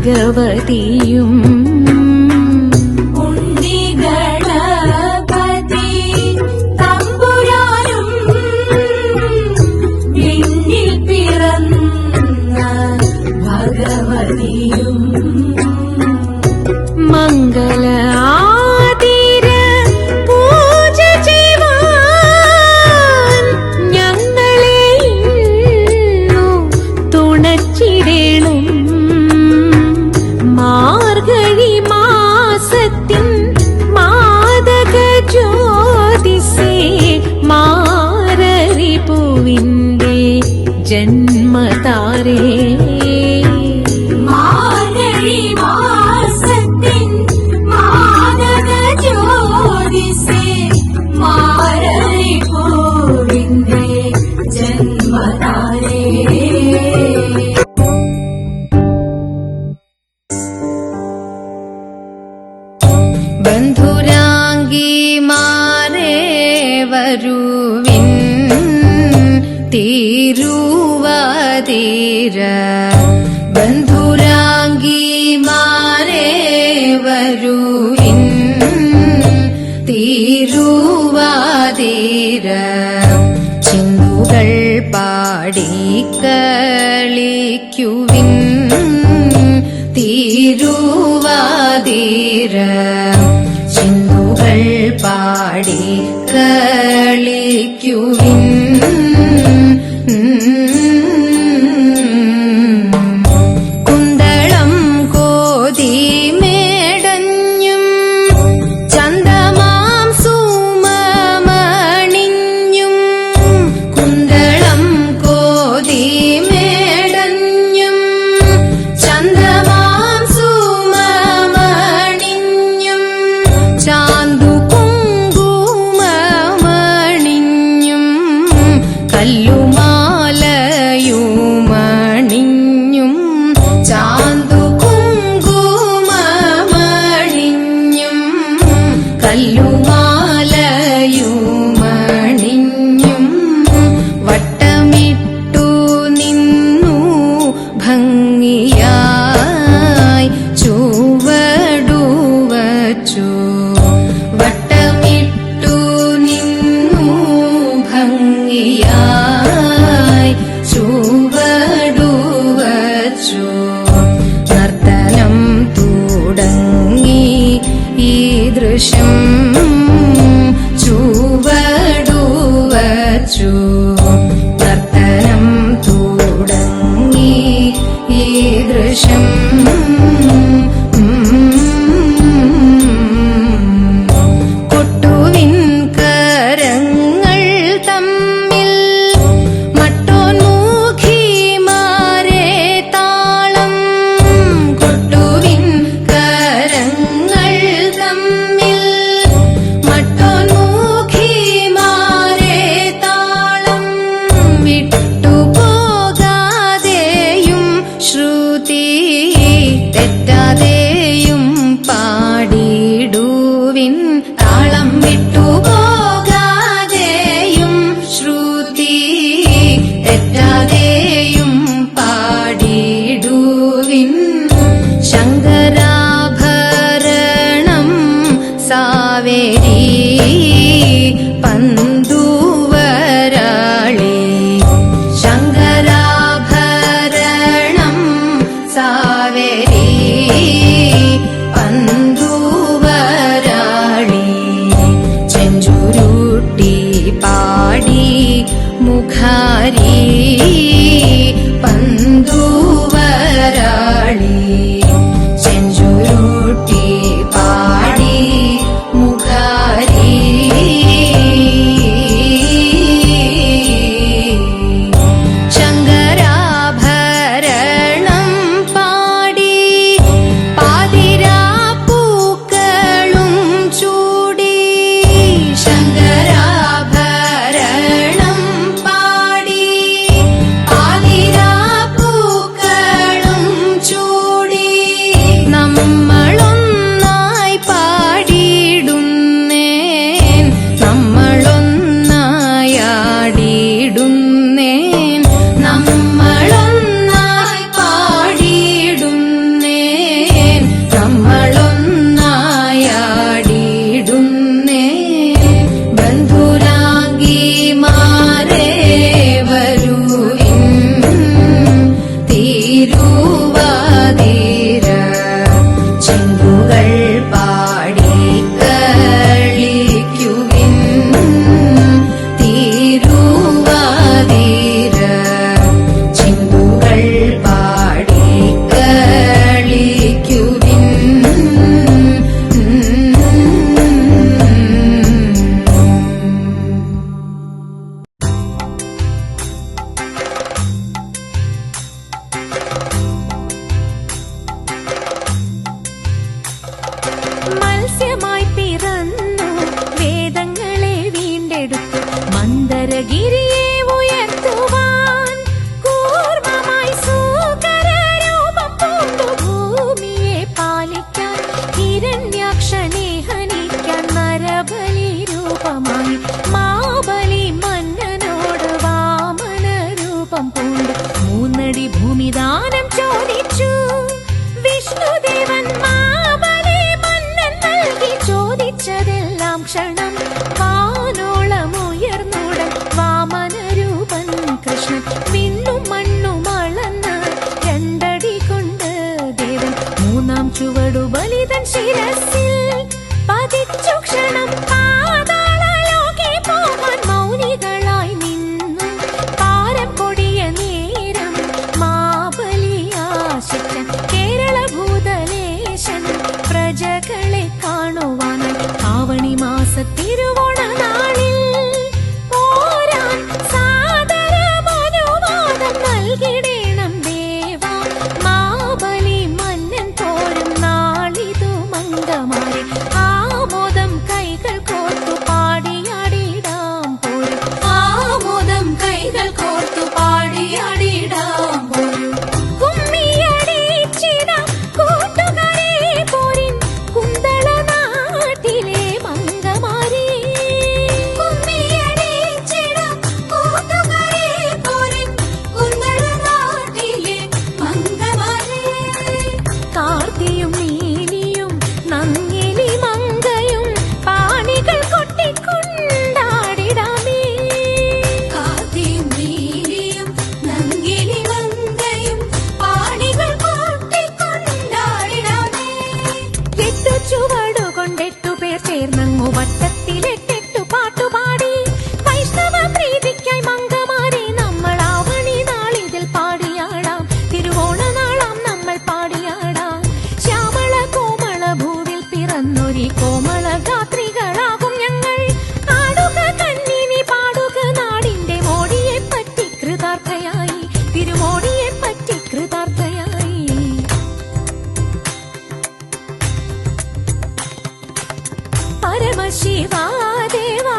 ഭഗവതിയും മംഗള ആതിര പൂജ ചെയ്യുവാൻ ഞങ്ങളെ തുണച്ചിടേണം. മാർഗഴി മാസത്തിൻ മാദക ജ്യോതിസേ മാരരി പൂവിന്റെ ജന്മതാരേ. ബന്ധുരാംഗിമാരേ വരുവിൻ തിരുവാതിര. ബന്ധുരാംഗിമാരേ വരുവിൻ തിരുവാതിര. ചിന്തുകൾ പാടിക്കളിക്കുവിൻ തിരുവാതിര. ചിന്തുകൾ പാടിക്കളിക്കുവിൻ. കുന്തളം കോതി മേടഞ്ഞും ചന്ദമാം സുമമണിഞ്ഞും. കുന്തളം കോതി മേടഞ്ഞും ചന്ദമാം സുമമണിഞ്ഞും. ചാന്തു കുങ്കുമമണിഞ്ഞും കല്ലുമാലയുമണിഞ്ഞും. ചാന്തു കുങ്കുമമണിഞ്ഞും കല്ലുമാലയുമണിഞ്ഞും. വട്ടമിട്ടു നിന്നു ഭംഗിയായി ചുവടുവച്ചു. വട്ടമിട്ടു നിന്നു ഭംഗിയായി ചുവടുവച്ചു. നർത്തനം തുടങ്ങി ഈ ദൃശ്യം ചുവടുവച്ചു. നർത്തനം തുടങ്ങി ഈ ദൃശ്യം ഗിരിയെ ഉയർത്തുവാൻ കൂർമ്മമായി സൂകരരൂപം പൂണ്ടു ഭൂമിയെ പാലിക്കാൻ ഹിരണ്യാക്ഷനെ ഹനിക്കാൻ നരബലി രൂപമായി മാബലി മന്നനോട് വാമന രൂപം പൂണ്ട് 3 അടി ഭൂമിദാനം ചോദിച്ചു വിഷ്ണുദേവൻ. മാബലി മന്നൻ നൽകി ചോദിച്ചതെല്ലാം ക്ഷണം വാനോളം ഉയർന്നുടൻ വാമനരൂപൻ കൃഷ്ണൻ. വിണ്ണും മണ്ണും അളന്ന് 2 അടി കൊണ്ട് ദേവൻ 3-ാം ചുവടു ബലിതൻ ശിരസിൽ പതിച്ചു. ക്ഷണം പാതാളലോകെ പോകാൻ മൗനികളായി നിന്നു പാരം കൊടിയ നേരം മാബലിയാശിച്ച കേരള ഭൂതലേശൻ പ്രജകളെ കാണുവാനായി ആവണി മാസ തിരുവോണ നാളിൽ പോരാൻ സാദരമനുവാദം നൽകിടേണം ദേവ. മാബലി മന്നൻ പോരും നാളിതു മംഗമാരെ ആമോദം കൈകൾ കോർത്തു പാടിയാടിടാം പോരും. ആമോദം കൈകൾ കോർത്തു പാടിയാടിടാം പോരും. കുമ്മിയടിച്ചിടാം കൂട്ടുകാരെ പോരിൻ കുന്തള നാട്ടിലെ മംഗമാരെ. കുമ്മിയടിച്ചിടാം കൂട്ടുകാരെ പോരിൻ കുന്തള നാട്ടിലെ മംഗമാരെ. കാർത്തിയും നീലിയും നങ്ങിലി മങ്കയും പാണികൾ കൊട്ടിക്കൊണ്ടാടിടാമേ. കാർത്തിയും നീലിയും നങ്ങിലി മങ്കയും പാണികൾ കൊട്ടിക്കൊണ്ടാടിടാമേ. 8 ചുവടുകൊണ്ട് 8 പേർ ചേർന്നങ്ങു വട്ടത്തിൽ 8 പാട്ടുപാടി വൈഷ്ണവ പ്രീതിക്കായി മംഗമാരെ നമ്മൾ ആവണി നാളിതിൽ പാടിയാടാം. തിരുവോണ നാളാം നമ്മൾ പാടിയാടാം. ശ്യാമള കോമള ഭൂവിൽ പിറന്നൊരി കോമള ഗാത്രികളാകും ഞങ്ങൾ. ആടുക കണ്ണിനി പാടുക നാടിന്റെ മോടിയെ പറ്റി കൃതാർത്ഥയായി തിരുമോടിയെ പറ്റി കൃതാർത്ഥയായി. പരമശിവാ ദേവാ